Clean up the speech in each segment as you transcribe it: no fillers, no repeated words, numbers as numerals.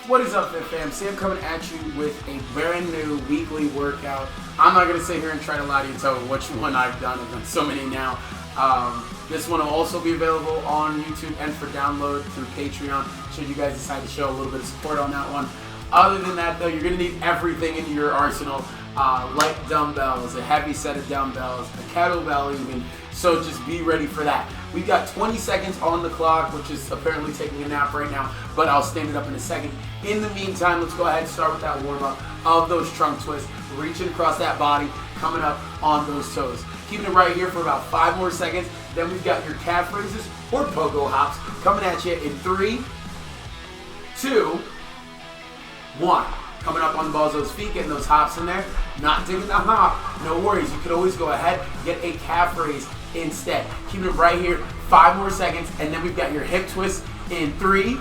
What is up, fam? Sam coming at you with a brand new weekly workout. I'm not going to sit here and try to lie to you and tell you which one I've done. I've done so many now. This one will also be available on YouTube and for download through Patreon, should you guys decide to show a little bit of support on that one. Other than that, though, you're going to need everything in your arsenal, like dumbbells, a heavy set of dumbbells, a kettlebell even, so just be ready for that. We've got 20 seconds on the clock, which is apparently taking a nap right now, but I'll stand it up in a second. In the meantime, let's go ahead and start with that warm-up of those trunk twists, reaching across that body, coming up on those toes. Keeping it right here for about 5 more seconds. Then we've got your calf raises or pogo hops coming at you in 3, 2, 1. Coming up on the balls of those feet, getting those hops in there. Not digging the hop, no worries. You could always go ahead, get a calf raise instead. Keeping it right here, 5 more seconds, and then we've got your hip twist in 3,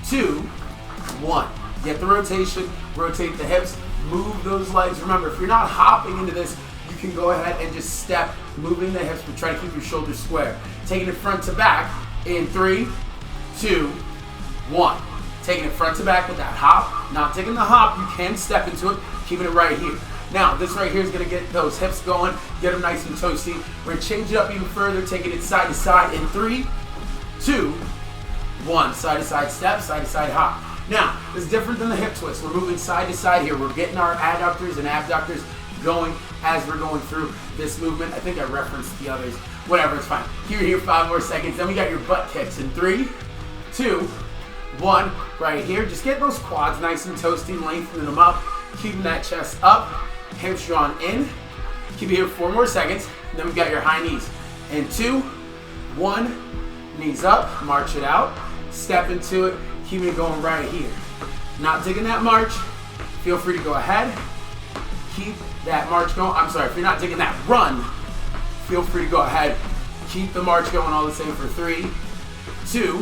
2, 1. Get the rotation, rotate the hips, move those legs. Remember, if you're not hopping into this, you can go ahead and just step, moving the hips, but try to keep your shoulders square. Taking it front to back in 3, 2, 1. Taking it front to back with that hop. Not taking the hop, you can step into it, keeping it right here. Now, this right here is gonna get those hips going, get them nice and toasty. We're gonna change it up even further, taking it side to side in 3, 2, 1. Side to side step, side to side hop. Now, this is different than the hip twist. We're moving side to side here. We're getting our adductors and abductors going as we're going through this movement. I think I referenced the others. Whatever, it's fine. Here, 5 more seconds. Then we got your butt kicks in 3, 2, 1. Right here. Just get those quads nice and toasty, lengthening them up, keeping that chest up, hips drawn in. Keep it here 4 more seconds. And then we got your high knees. In 2, 1. Knees up, march it out, step into it, keeping it going right here. Not digging that march. Feel free to go ahead. Keep that march going. I'm sorry, if you're not digging that run, feel free to go ahead. Keep the march going all the same for 3, 2,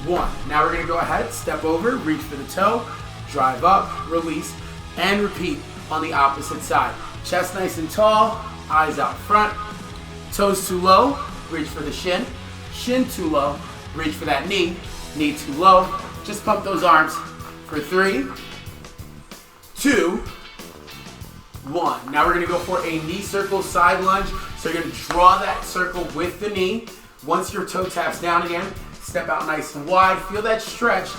1. Now we're gonna go ahead, step over, reach for the toe, drive up, release, and repeat on the opposite side. Chest nice and tall, eyes out front, toes too low, reach for the shin, shin too low, reach for that knee, knee too low. Just pump those arms for 3, 2, 1. Now we're gonna go for a knee circle side lunge. So you're gonna draw that circle with the knee. Once your toe taps down again, step out nice and wide. Feel that stretch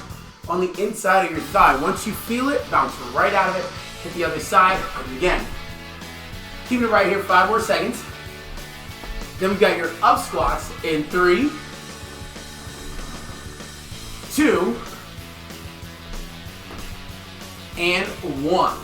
on the inside of your thigh. Once you feel it, bounce right out of it. Hit the other side, and again. Keep it right here, 5 more seconds. Then we've got your up squats in 3, 2, and 1.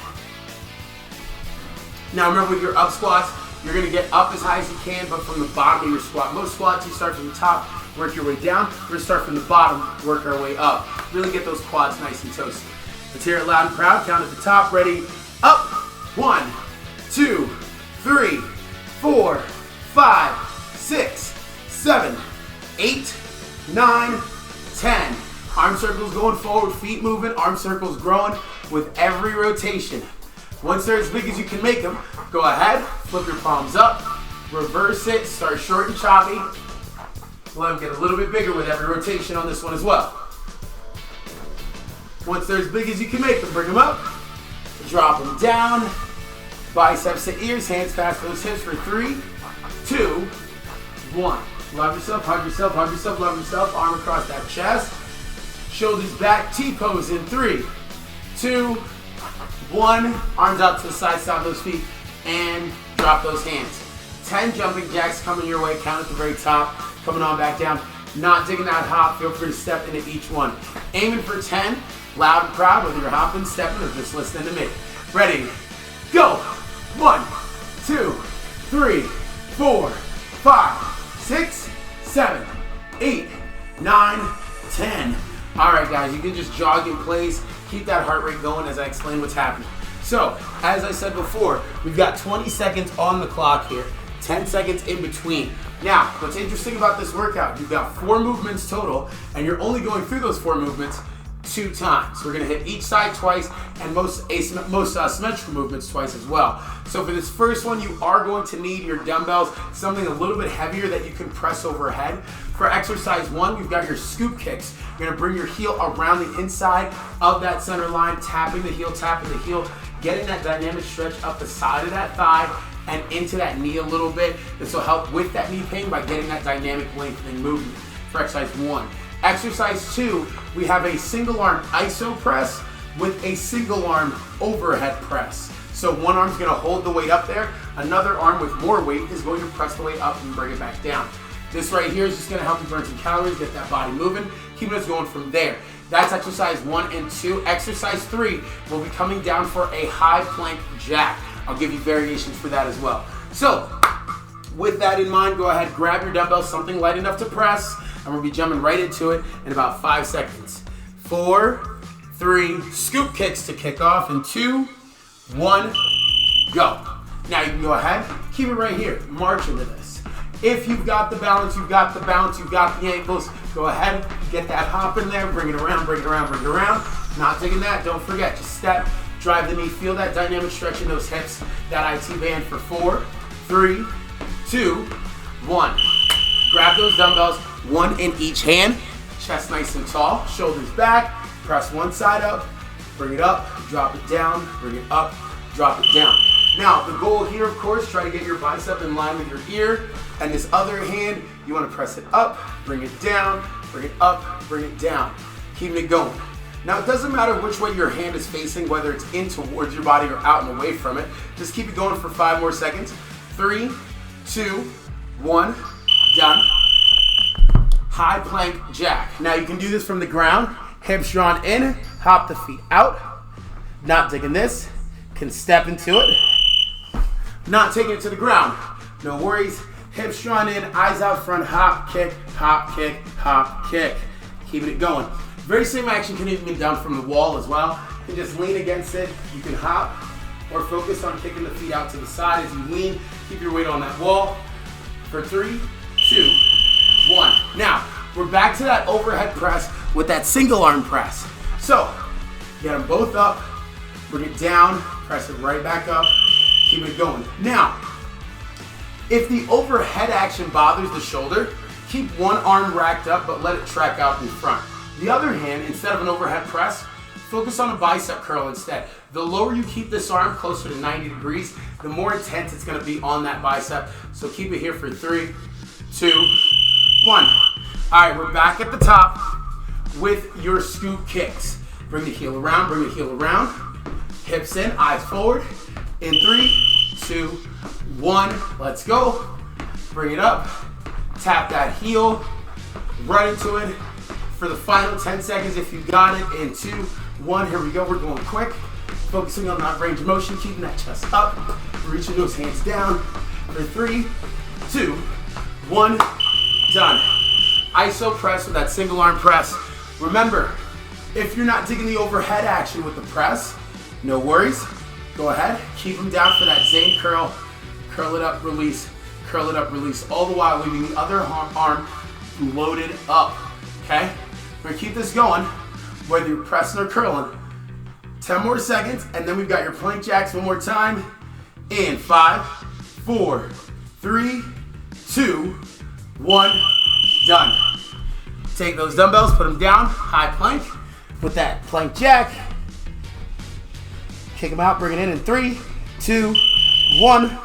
Now remember, with your up squats, you're gonna get up as high as you can, but from the bottom of your squat. Most squats, you start from the top, work your way down. We're gonna start from the bottom, work our way up. Really get those quads nice and toasty. Let's hear it loud and proud. Count at the top, ready, up. 1, 2, 3, 4, 5, 6, 7, 8, 9, 10. Arm circles going forward, feet moving, arm circles growing with every rotation. Once they're as big as you can make them, go ahead, flip your palms up, reverse it, start short and choppy. Let them get a little bit bigger with every rotation on this one as well. Once they're as big as you can make them, bring them up, drop them down, biceps to ears, hands past those hips for 3, 2, 1. Love yourself, hug yourself, hug yourself, love yourself, arm across that chest, shoulders back, T-pose in 3, 2, 1, arms out to the side, stop those feet, and drop those hands. 10 jumping jacks coming your way, count at the very top, coming on back down. Not digging that hop, feel free to step into each one. Aiming for 10, loud and proud, whether you're hopping, stepping, or just listening to me. Ready, go. 1, 2, 3, 4, 5, 6, 7, 8, 9, 10. All right, guys, you can just jog in place. Keep that heart rate going as I explain what's happening. So, as I said before, we've got 20 seconds on the clock here, 10 seconds in between. Now, what's interesting about this workout, you've got 4 movements total, and you're only going through those 4 movements 2 times. We're gonna hit each side twice and most symmetrical movements twice as well. So for this first one, you are going to need your dumbbells, something a little bit heavier that you can press overhead. For exercise 1, we've got your scoop kicks. You're gonna bring your heel around the inside of that center line, tapping the heel, getting that dynamic stretch up the side of that thigh and into that knee a little bit. This will help with that knee pain by getting that dynamic lengthening movement for exercise 1. Exercise 2, we have a single arm iso press with a single arm overhead press. So one arm's gonna hold the weight up there, another arm with more weight is going to press the weight up and bring it back down. This right here is just gonna help you burn some calories, get that body moving, keeping us going from there. That's exercise 1 and 2. Exercise 3 will be coming down for a high plank jack. I'll give you variations for that as well. So, with that in mind, go ahead, grab your dumbbells, something light enough to press, and we'll be jumping right into it in about 5 seconds. 4, 3, scoop kicks to kick off, and 2, 1, go. Now you can go ahead, keep it right here, march into this. If you've got the balance, you've got the ankles, go ahead, get that hop in there, bring it around, bring it around, bring it around. Not taking that, don't forget, just step, drive the knee, feel that dynamic stretch in those hips, that IT band for 4, 3, 2, 1. Grab those dumbbells, one in each hand, chest nice and tall, shoulders back, press one side up, bring it up, drop it down, bring it up, drop it down. Now, the goal here, of course, try to get your bicep in line with your ear, and this other hand, you wanna press it up, bring it down, bring it up, bring it down. Keeping it going. Now, it doesn't matter which way your hand is facing, whether it's in towards your body or out and away from it. Just keep it going for 5 more seconds. 3, 2, 1, done. High plank jack. Now, you can do this from the ground, hips drawn in, hop the feet out. Not digging this, can step into it. Not taking it to the ground. No worries, hips drawn in, eyes out front, hop, kick, hop, kick, hop, kick. Keeping it going. Very same action can even be done from the wall as well. You can just lean against it. You can hop or focus on kicking the feet out to the side as you lean. Keep your weight on that wall for 3, 2, 1. Now, we're back to that overhead press with that single arm press. So, get them both up, bring it down, press it right back up, keep it going. Now, if the overhead action bothers the shoulder, keep one arm racked up, but let it track out in front. The other hand, instead of an overhead press, focus on a bicep curl instead. The lower you keep this arm closer to 90 degrees, the more intense it's gonna be on that bicep. So keep it here for 3, 2, 1. All right, we're back at the top with your scoop kicks. Bring the heel around, bring the heel around. Hips in, eyes forward. In 3, 2, 1, let's go. Bring it up, tap that heel, right into it. For the final 10 seconds, if you got it, in 2, 1, here we go, we're going quick. Focusing on that range of motion, keeping that chest up, reaching those hands down. For 3, 2, 1, done. Iso press with that single arm press. Remember, if you're not digging the overhead action with the press, no worries. Go ahead, keep them down for that Zane curl. Curl it up, release, curl it up, release. All the while leaving the other arm loaded up, okay? We're gonna keep this going, whether you're pressing or curling. 10 more seconds, and then we've got your plank jacks one more time. In 5, 4, 3, 2, 1, done. Take those dumbbells, put them down, high plank with that plank jack. Kick them out, bring it in 3, 2, 1.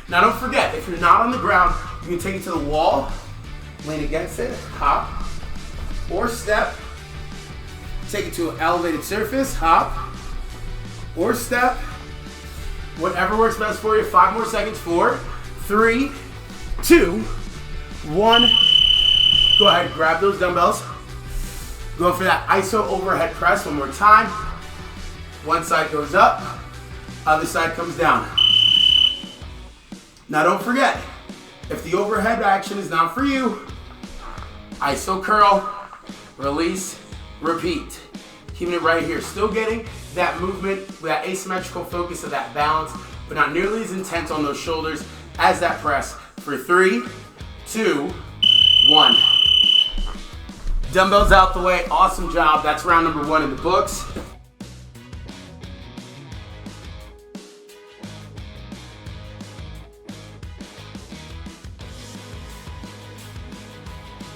Now don't forget, if you're not on the ground, you can take it to the wall, lean against it, hop, or step. Take it to an elevated surface, hop, or step. Whatever works best for you. 5 more seconds. 4, 3, 2, 1. Go ahead, grab those dumbbells. Go for that iso overhead press one more time. One side goes up, other side comes down. Now don't forget, if the overhead action is not for you, iso curl, release, repeat. Keeping it right here. Still getting that movement, that asymmetrical focus of that balance, but not nearly as intense on those shoulders as that press. For 3, 2, 1. Dumbbells out the way, awesome job. That's round number 1 in the books.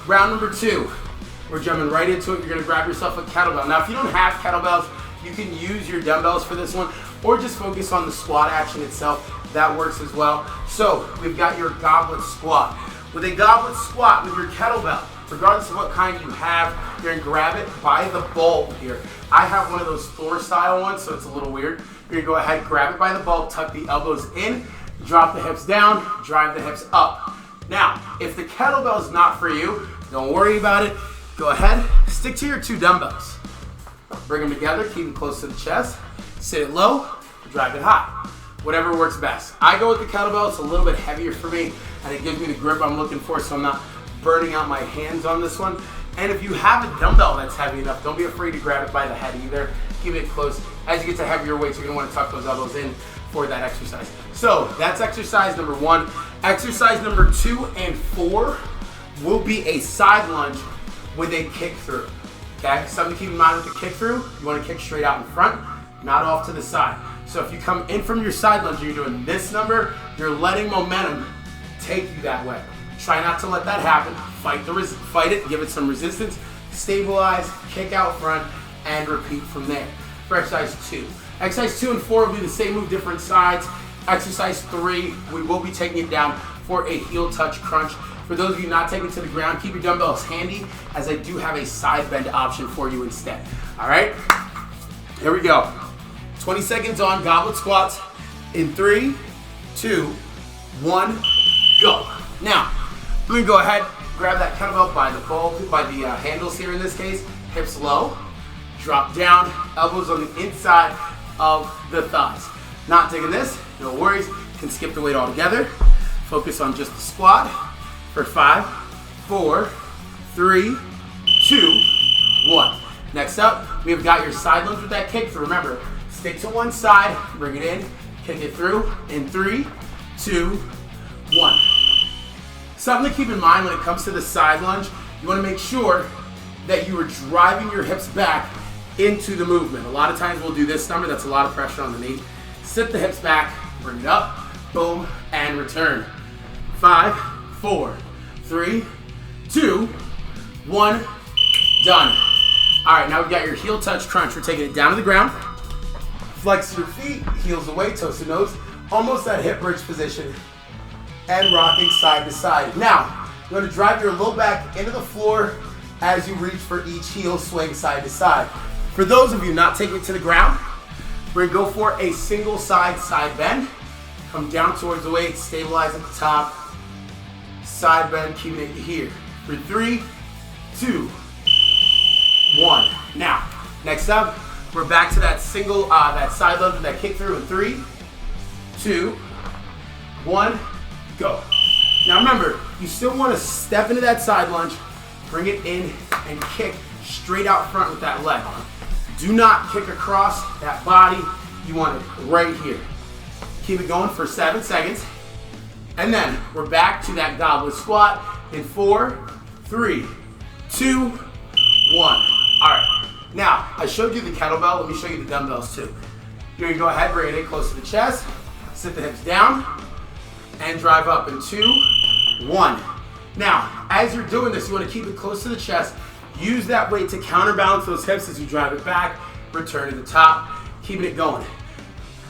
Round number 2, we're jumping right into it. You're gonna grab yourself a kettlebell. Now, if you don't have kettlebells, you can use your dumbbells for this one, or just focus on the squat action itself. That works as well. So, we've got your goblet squat. With a goblet squat with your kettlebell, regardless of what kind you have, you're gonna grab it by the bulb here. I have one of those Thor style ones, so it's a little weird. You're gonna go ahead, grab it by the bulb, tuck the elbows in, drop the hips down, drive the hips up. Now, if the kettlebell is not for you, don't worry about it. Go ahead, stick to your 2 dumbbells. Bring them together, keep them close to the chest, sit it low, drive it high. Whatever works best. I go with the kettlebell, it's a little bit heavier for me, and it gives me the grip I'm looking for, so I'm not burning out my hands on this one. And if you have a dumbbell that's heavy enough, don't be afraid to grab it by the head either. Keep it close. As you get to heavier weights, you're gonna wanna tuck those elbows in for that exercise. So that's exercise number 1. Exercise number 2 and 4 will be a side lunge with a kick through. Okay, something to keep in mind with the kick through, you wanna kick straight out in front, not off to the side. So if you come in from your side lunge and you're doing this number, you're letting momentum take you that way. Try not to let that happen. Fight it, give it some resistance, stabilize, kick out front, and repeat from there. For exercise 2. Exercise 2 and 4 will be the same move, different sides. Exercise 3, we will be taking it down for a heel touch crunch. For those of you not taking it to the ground, keep your dumbbells handy, as I do have a side bend option for you instead. All right, here we go. 20 seconds on goblet squats in 3, 2, 1, go. Now, we're gonna go ahead, grab that kettlebell by the bulb, by the handles here in this case, hips low, drop down, elbows on the inside of the thighs. Not taking this, no worries, you can skip the weight altogether. Focus on just the squat for 5, 4, 3, 2, 1. Next up, we've got your side lunge with that kick through. Remember, stick to one side, bring it in, kick it through in 3, 2, 1. Something to keep in mind when it comes to the side lunge, you want to make sure that you are driving your hips back into the movement. A lot of times we'll do this number, that's a lot of pressure on the knee. Sit the hips back, bring it up, boom, and return. 5, 4, 3, 2, 1, done. All right, now we've got your heel touch crunch. We're taking it down to the ground. Flex your feet, heels away, toes to nose, almost that hip bridge position, and rocking side to side. Now, you're going to drive your low back into the floor as you reach for each heel swing side to side. For those of you not taking it to the ground, we're going to go for a single side bend. Come down towards the weight, stabilize at the top, side bend, keeping it here. For 3, 2, 1. Now, next up, we're back to that single, that side lunge and that kick through in 3, 2, 1, go. Now remember, you still want to step into that side lunge, bring it in, and kick straight out front with that leg. Do not kick across that body. You want it right here. Keep it going for 7 seconds. And then we're back to that goblet squat in 4, 3, 2, 1. All right. Now, I showed you the kettlebell. Let me show you the dumbbells too. You're gonna go ahead, bring it in close to the chest, sit the hips down, and drive up in 2, 1. Now, as you're doing this, you wanna keep it close to the chest. Use that weight to counterbalance those hips as you drive it back, return to the top, keeping it going.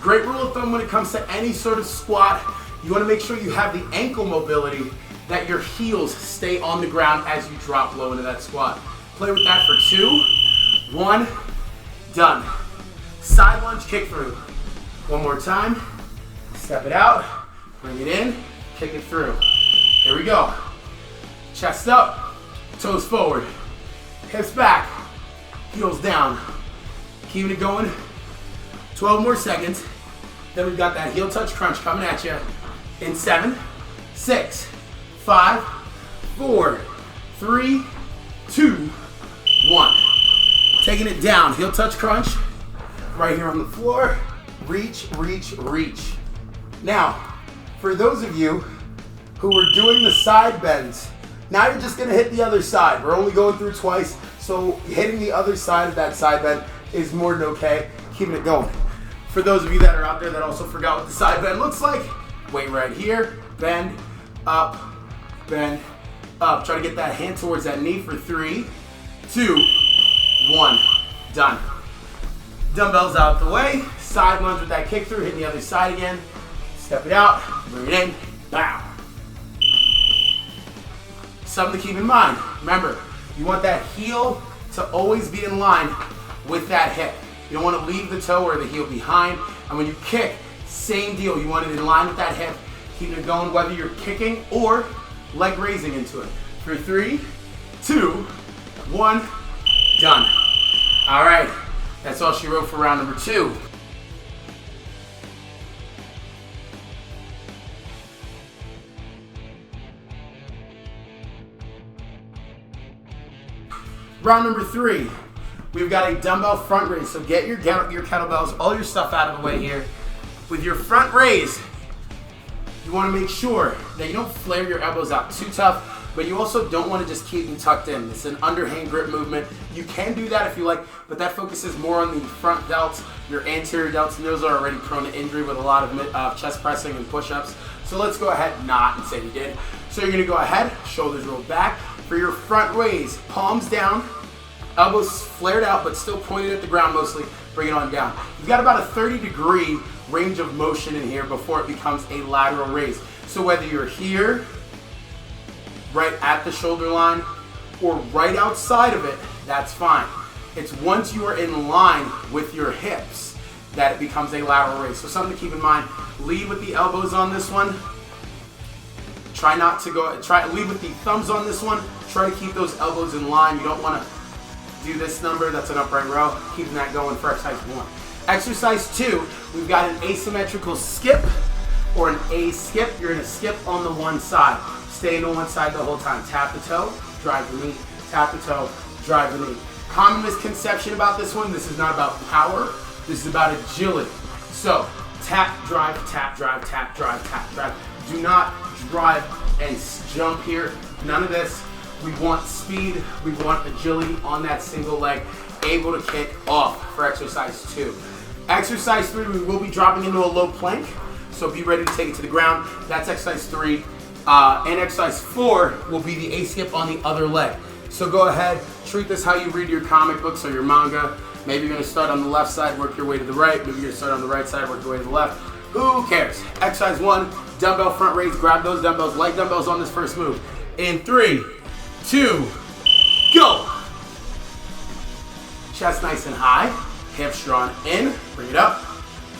Great rule of thumb when it comes to any sort of squat, you wanna make sure you have the ankle mobility, that your heels stay on the ground as you drop low into that squat. Play with that for 2, 1, done. Side lunge, kick through. One more time, step it out, bring it in, kick it through. Here we go. Chest up, toes forward, hips back, heels down. Keeping it going, 12 more seconds. Then we've got that heel touch crunch coming at you in 7, 6, 5, 4, 3, 2, 1. Taking it down, heel touch crunch, right here on the floor. Reach, reach, reach. Now, for those of you who are doing the side bends, Now you're just gonna hit the other side. We're only going through twice, so hitting the other side of that side bend is more than okay. Keeping it going. For those of you that are out there that also forgot what the side bend looks like, weight right here, bend, up, bend, up. Try to get that hand towards that knee for 3, 2, 1, done. Dumbbells out the way, side lunge with that kick through, hitting the other side again. Step it out, bring it in, bow. Something to keep in mind. Remember, you want that heel to always be in line with that hip. You don't want to leave the toe or the heel behind. And when you kick, same deal. You want it in line with that hip. Keeping it going whether you're kicking or leg raising into it. For 3, 2, 1, done. All right, that's all she wrote for round number 2. Round number 3, we've got a dumbbell front raise. So get your kettlebells, all your stuff out of the way here. With your front raise, you want to make sure that you don't flare your elbows out too tough, but you also don't want to just keep them tucked in. It's an underhand grip movement. You can do that if you like, but that focuses more on the front delts, your anterior delts, and those are already prone to injury with a lot of chest pressing and push-ups. So let's go ahead and say you did. So you're going to go ahead, shoulders rolled back. For your front raise, palms down, elbows flared out but still pointed at the ground mostly. Bring it on down. You've got about a 30-degree range of motion in here before it becomes a lateral raise. So whether you're here, right at the shoulder line, or right outside of it, that's fine. It's once you are in line with your hips that it becomes a lateral raise. So something to keep in mind. Lead with the elbows on this one. Lead with the thumbs on this one. Try to keep those elbows in line. You don't want to do this number. That's an upright row. Keeping that going for exercise 1. Exercise 2, we've got an asymmetrical skip or an A skip. You're going to skip on the one side. Stay on one side the whole time. Tap the toe, drive the knee. Tap the toe, drive the knee. Common misconception about this one, this is not about power. This is about agility. So tap, drive, tap, drive, tap, drive, tap, drive. Do not drive and jump here. None of this. We want speed. We want agility on that single leg. Able to kick off for exercise 2. Exercise 3, we will be dropping into a low plank. So be ready to take it to the ground. That's exercise 3. And exercise 4 will be the A skip on the other leg. So go ahead, treat this how you read your comic books or your manga. Maybe you're going to start on the left side, work your way to the right. Maybe you're going to start on the right side, work your way to the left. Who cares? Exercise 1, dumbbell front raise. Grab those dumbbells, light dumbbells on this first move. In 3, 2, go. Chest nice and high, hips drawn in, bring it up,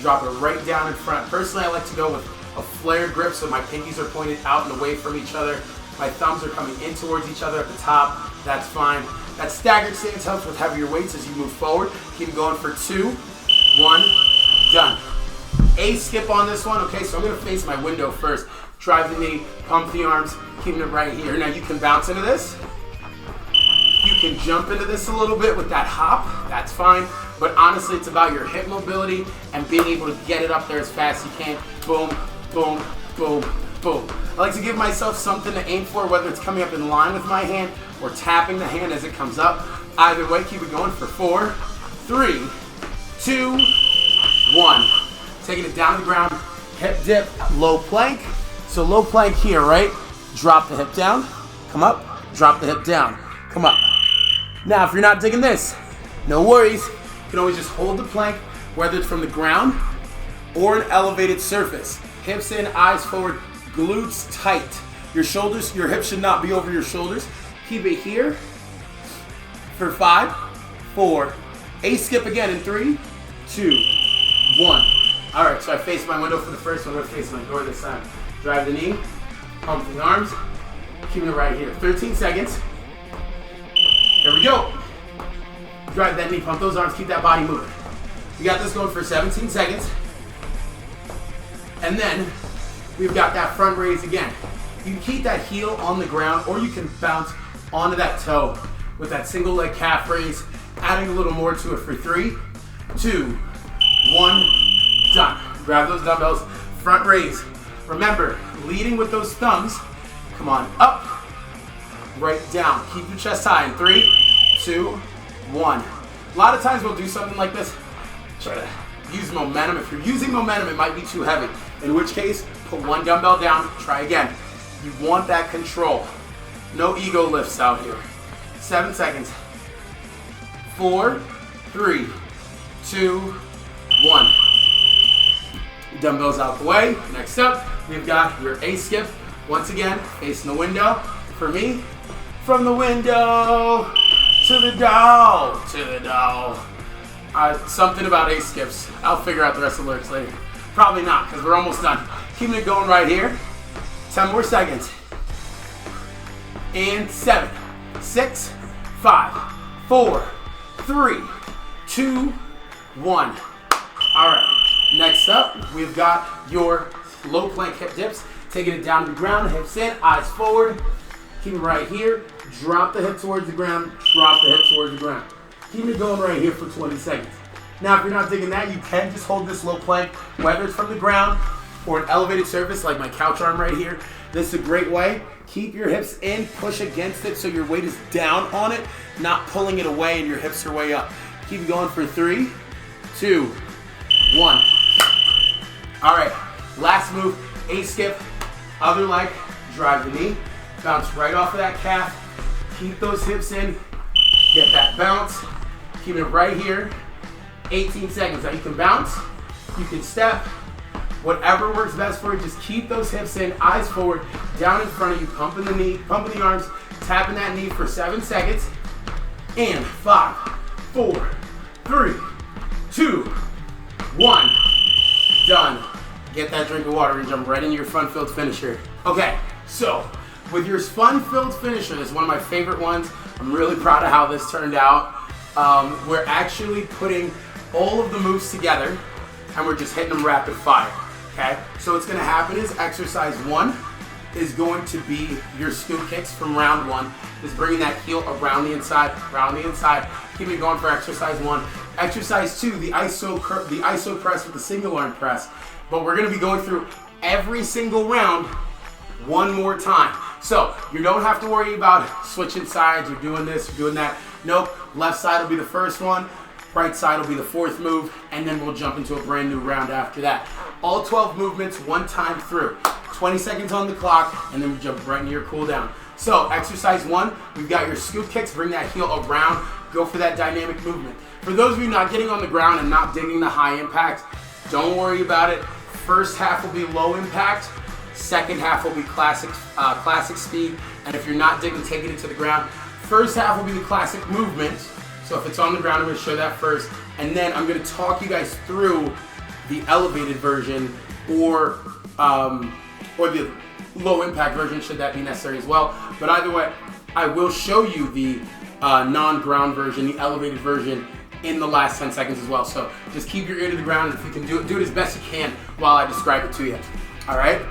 drop it right down in front. Personally, I like to go with a flared grip so my pinkies are pointed out and away from each other. My thumbs are coming in towards each other at the top. That's fine. That staggered stance helps with heavier weights as you move forward. Keep going for 2, 1, done. A skip on this one, okay, so I'm gonna face my window first. Drive the knee, pump the arms, keeping it right here. Now you can bounce into this. You can jump into this a little bit with that hop, that's fine. But honestly, it's about your hip mobility and being able to get it up there as fast as you can. Boom, boom, boom, boom. I like to give myself something to aim for, whether it's coming up in line with my hand or tapping the hand as it comes up. Either way, keep it going for 4, 3, 2, 1. Taking it down to the ground, hip dip, low plank. So low plank here, right? Drop the hip down, come up, drop the hip down, come up. Now, if you're not digging this, no worries. You can always just hold the plank, whether it's from the ground or an elevated surface. Hips in, eyes forward, glutes tight. Your shoulders, your hips should not be over your shoulders. Keep it here for 5, 4. A skip again in 3, 2, 1. All right, so I face my window for the first one. I'm gonna face my door this time. Drive the knee, pump the arms, keeping it right here. 13 seconds. Here we go. Drive that knee, pump those arms, keep that body moving. We got this going for 17 seconds. And then we've got that front raise again. You can keep that heel on the ground or you can bounce onto that toe with that single leg calf raise, adding a little more to it for 3, 2, 1, done. Grab those dumbbells, front raise. Remember, leading with those thumbs. Come on, up, right down. Keep your chest high in 3, 2, 1. A lot of times we'll do something like this. Try to use momentum. If you're using momentum, it might be too heavy. In which case, put one dumbbell down, try again. You want that control. No ego lifts out here. 7 seconds. 4, 3, 2, 1. Dumbbells out the way. Next up, we've got your A skip. Once again, facing the window. For me, from the window to the door, to the door. Something about A skips. I'll figure out the rest of the lyrics later. Probably not, because we're almost done. Keeping it going right here. 10 more seconds. And 7, 6, 5, 4, 3, 2, 1. All right. Next up, we've got your low plank hip dips. Taking it down to the ground, hips in, eyes forward. Keep it right here. Drop the hip towards the ground. Drop the hip towards the ground. Keep it going right here for 20 seconds. Now, if you're not digging that, you can just hold this low plank, whether it's from the ground or an elevated surface like my couch arm right here. This is a great way. Keep your hips in, push against it so your weight is down on it, not pulling it away and your hips are way up. Keep it going for 3, 2, 1. All right, last move, A skip, other leg, drive the knee, bounce right off of that calf, keep those hips in, get that bounce, keep it right here, 18 seconds. Now you can bounce, you can step, whatever works best for you, just keep those hips in, eyes forward, down in front of you, pumping the knee, pumping the arms, tapping that knee for 7 seconds, and 5, 4, 3, 2, 1, done. Get that drink of water and jump right into your fun-filled finisher. Okay, so with your fun-filled finisher, this is one of my favorite ones. I'm really proud of how this turned out. We're actually putting all of the moves together and we're just hitting them rapid fire, okay? So what's gonna happen is exercise 1 is going to be your scoop kicks from round 1. Just bringing that heel around the inside, Keep it going for exercise 1. Exercise 2, the iso press with the single arm press. But we're gonna be going through every single round one more time. So you don't have to worry about switching sides or doing this or doing that. Nope, left side will be the first one, right side will be the 4th move, and then we'll jump into a brand new round after that. All 12 movements one time through. 20 seconds on the clock, and then we jump right into your cool down. So exercise 1, we've got your scoop kicks, bring that heel around, go for that dynamic movement. For those of you not getting on the ground and not digging the high impact, don't worry about it. First half will be low impact, second half will be classic speed, and if you're not digging, taking it to the ground, first half will be the classic movement. So if it's on the ground, I'm gonna show that first, and then I'm gonna talk you guys through the elevated version or the low impact version, should that be necessary as well. But either way, I will show you the non-ground version, the elevated version, in the last 10 seconds as well. So just keep your ear to the ground, and if you can do it as best you can while I describe it to you. All right?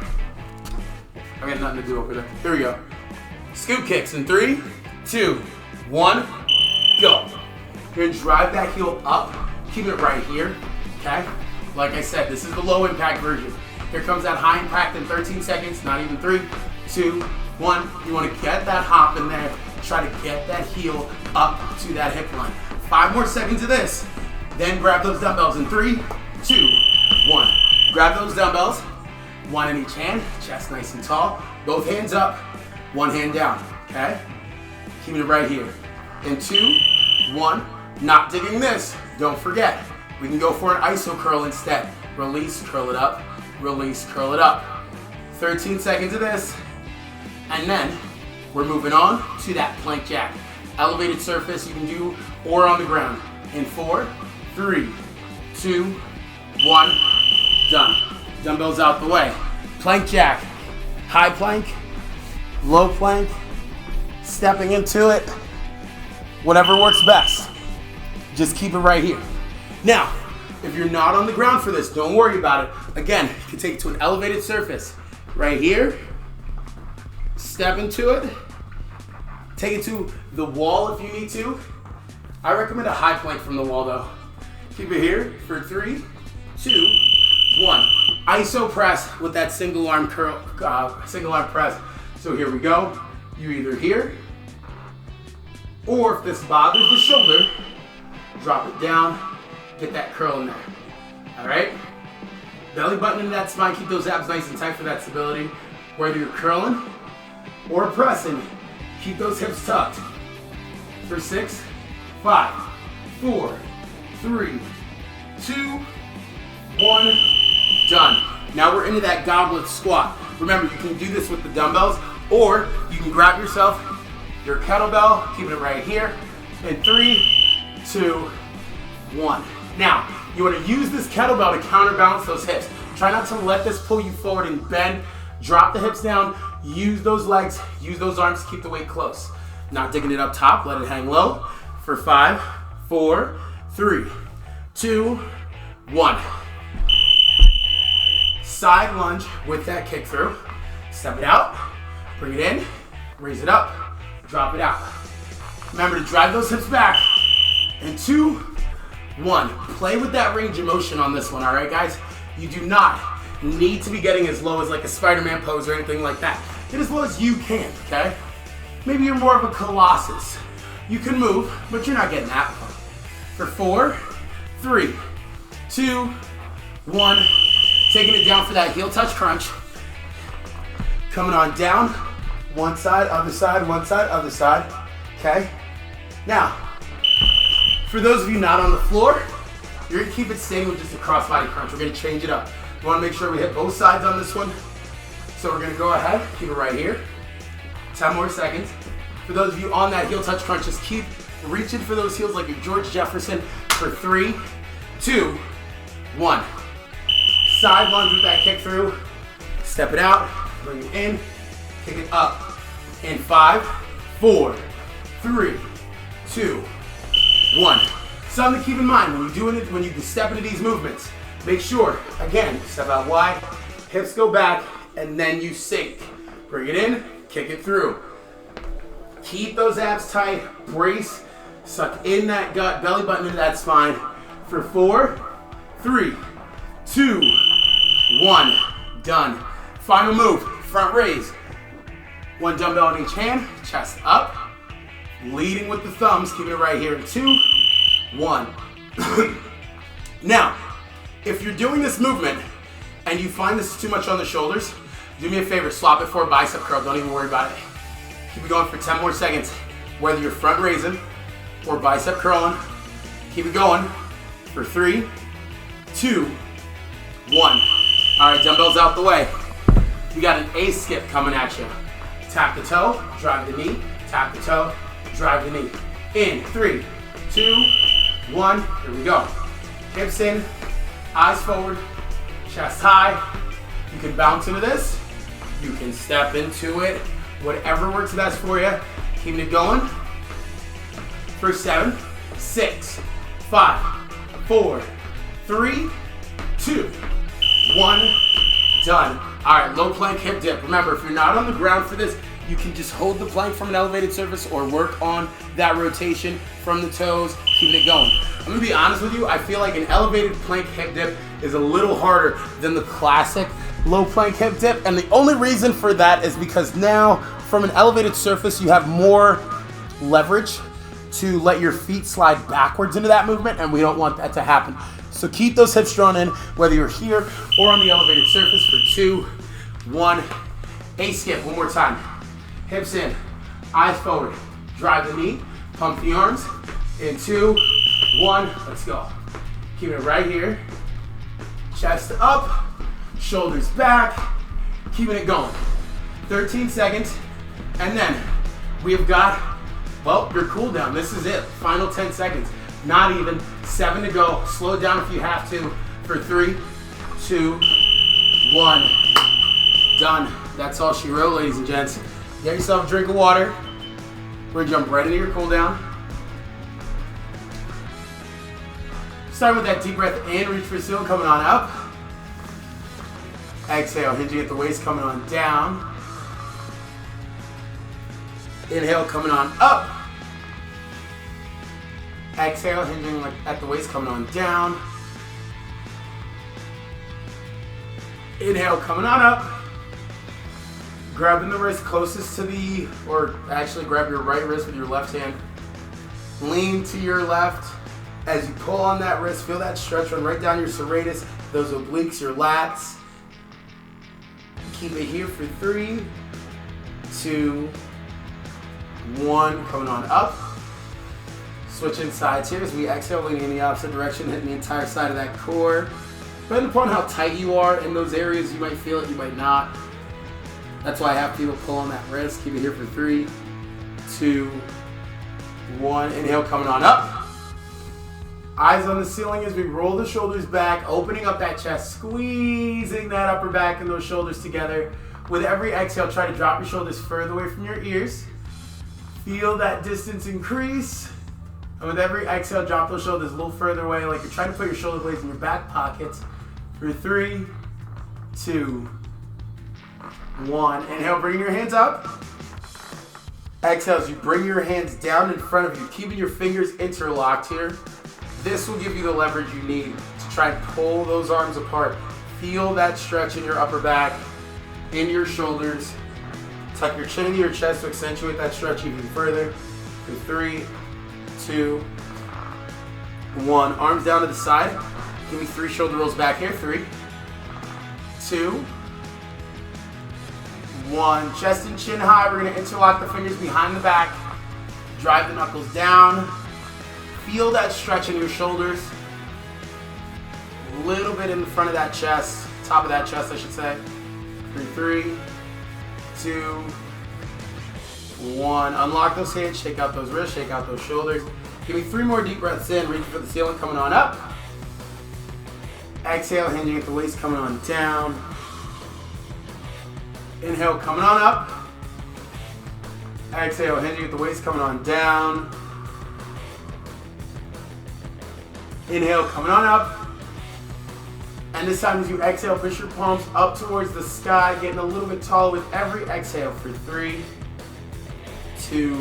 I got nothing to do over there. Here we go. Scoop kicks in 3, 2, 1, go. You're gonna drive that heel up, keep it right here, okay? Like I said, this is the low impact version. Here comes that high impact in 13 seconds, not even 3, 2, 1. You wanna get that hop in there, try to get that heel up to that hip line. 5 more seconds of this. Then grab those dumbbells in 3, 2, 1. Grab those dumbbells, one in each hand, chest nice and tall, both hands up, one hand down, okay? Keeping it right here. In 2, 1, not digging this, don't forget. We can go for an iso curl instead. Release, curl it up, release, curl it up. 13 seconds of this, and then we're moving on to that plank jack. Elevated surface you can do or on the ground. In 4, 3, 2, 1, done. Dumbbells out the way. Plank jack, high plank, low plank, stepping into it, whatever works best. Just keep it right here. Now, if you're not on the ground for this, don't worry about it. Again, you can take it to an elevated surface. Right here, step into it, take it to the wall if you need to. I recommend a high plank from the wall though. Keep it here for 3, 2, 1. Iso press with that single arm curl, single arm press. So here we go. You're either here Or if this bothers the shoulder, drop it down, get that curl in there. All right? Belly button into that spine, keep those abs nice and tight for that stability. Whether you're curling or pressing, keep those hips tucked. For 6, 5, 4, 3, 2, 1, done. Now we're into that goblet squat. Remember, you can do this with the dumbbells, or you can grab yourself your kettlebell, keep it right here, in 3, 2, 1. Now, you want to use this kettlebell to counterbalance those hips. Try not to let this pull you forward and bend. Drop the hips down, use those legs, use those arms, keep the weight close. Not digging it up top, let it hang low. For 5, 4, 3, 2, 1. Side lunge with that kick through. Step it out, bring it in, raise it up, drop it out. Remember to drive those hips back. And 2, 1. Play with that range of motion on this one, all right, guys? You do not need to be getting as low as like a Spider-Man pose or anything like that. Get as low as you can, okay? Maybe you're more of a Colossus. You can move, but you're not getting that low. For 4, 3, 2, 1. Taking it down for that heel touch crunch. Coming on down. One side, other side, one side, other side. Okay? Now, for those of you not on the floor, you're gonna keep it staying with just a crossbody crunch. We're gonna change it up. We wanna make sure we hit both sides on this one. So we're gonna go ahead, keep it right here. 10 more seconds. For those of you on that heel touch crunch, just keep reaching for those heels like you're George Jefferson for 3, 2, 1. Side lunge with that kick through. Step it out, bring it in, kick it up. In 5, 4, 3, 2, 1. Something to keep in mind when you're doing it, when you step into these movements. Make sure, again, step out wide, hips go back, and then you sink. Bring it in, kick it through. Keep those abs tight, brace, suck in that gut, belly button into that spine. For 4, 3, 2, 1. Done. Final move, front raise. One dumbbell in each hand, chest up. Leading with the thumbs, keeping it right here in 2, 1. Now, if you're doing this movement and you find this is too much on the shoulders, do me a favor, swap it for a bicep curl. Don't even worry about it. Keep it going for 10 more seconds. Whether you're front raising or bicep curling, keep it going for 3, 2, 1. All right, dumbbells out the way. We got an A skip coming at you. Tap the toe, drive the knee, tap the toe, drive the knee. In 3, 2, 1, here we go. Hips in, eyes forward, chest high. You can bounce into this, you can step into it, whatever works best for you. Keeping it going. For 7, 6, 5, 4, 3, 2, 1, done. All right, low plank hip dip. Remember, if you're not on the ground for this, you can just hold the plank from an elevated surface or work on that rotation from the toes, keeping it going. I'm gonna be honest with you, I feel like an elevated plank hip dip is a little harder than the classic low plank hip dip, and the only reason for that is because now, from an elevated surface, you have more leverage to let your feet slide backwards into that movement, and we don't want that to happen. So keep those hips drawn in, whether you're here or on the elevated surface for 2, 1. A skip, one more time. Hips in, eyes forward, drive the knee, pump the arms. In 2, 1, let's go. Keep it right here. Chest up, shoulders back, keeping it going. 13 seconds, and then we've got, well, your cool down. This is it, final 10 seconds. Not even, 7 to go. Slow it down if you have to. For 3, 2, 1. Done. That's all she wrote, ladies and gents. Get yourself a drink of water. We're gonna jump right into your cool down. Start with that deep breath in, reach for the ceiling, coming on up. Exhale, hinging at the waist, coming on down. Inhale, coming on up. Exhale, hinging at the waist, coming on down. Inhale, coming on up. Grabbing the wrist closest to the, or actually grab your right wrist with your left hand. Lean to your left. As you pull on that wrist, feel that stretch run right down your serratus, those obliques, your lats. Keep it here for 3, 2, 1. Coming on up. Switching sides here as we exhale, leaning in the opposite direction, hitting the entire side of that core. Depending upon how tight you are in those areas, you might feel it, you might not. That's why I have people pull on that wrist. Keep it here for 3, 2, 1. Inhale, coming on up. Eyes on the ceiling as we roll the shoulders back, opening up that chest, squeezing that upper back and those shoulders together. With every exhale, try to drop your shoulders further away from your ears. Feel that distance increase. And with every exhale, drop those shoulders a little further away, like you're trying to put your shoulder blades in your back pockets. For 3, 2, 1. Inhale, bring your hands up. Exhale as you bring your hands down in front of you, keeping your fingers interlocked here. This will give you the leverage you need to try and pull those arms apart. Feel that stretch in your upper back, in your shoulders. Tuck your chin into your chest to accentuate that stretch even further. For 3, 2, 1. Arms down to the side. Give me 3 shoulder rolls back here. 3, 2, 1. Chest and chin high. We're going to interlock the fingers behind the back. Drive the knuckles down. Feel that stretch in your shoulders. A little bit in the front of that chest. Top of that chest, I should say. 3, 2, 1. Unlock those hands. Shake out those wrists. Shake out those shoulders. Give me 3 more deep breaths in. Reach for the ceiling. Coming on up. Exhale, hinging at the waist, coming on down. Inhale, coming on up. Exhale, hinging at the waist, coming on down. Inhale, coming on up. And this time as you exhale, push your palms up towards the sky, getting a little bit taller with every exhale for 3, 2,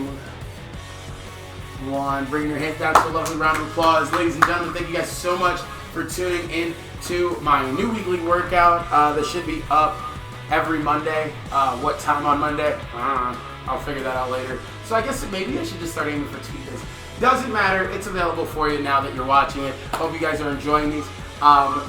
1. Bring your hands down to a lovely round of applause. Ladies and gentlemen, thank you guys so much for tuning in to my new weekly workout that should be up every Monday. What time on Monday? I'll figure that out later. So I guess maybe I should just start aiming for Tuesdays. Doesn't matter. It's available for you now that you're watching it. Hope you guys are enjoying these.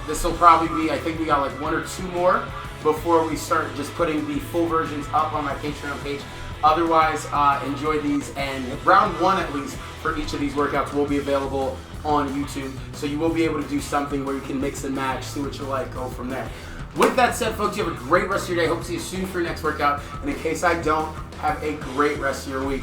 This will probably be, I think we got like 1 or 2 more before we start just putting the full versions up on my Patreon page. Otherwise, enjoy these, and round 1 at least for each of these workouts will be available on YouTube. So you will be able to do something where you can mix and match, see what you like, go from there. With that said, folks, you have a great rest of your day. Hope to see you soon for your next workout. And in case I don't, have a great rest of your week.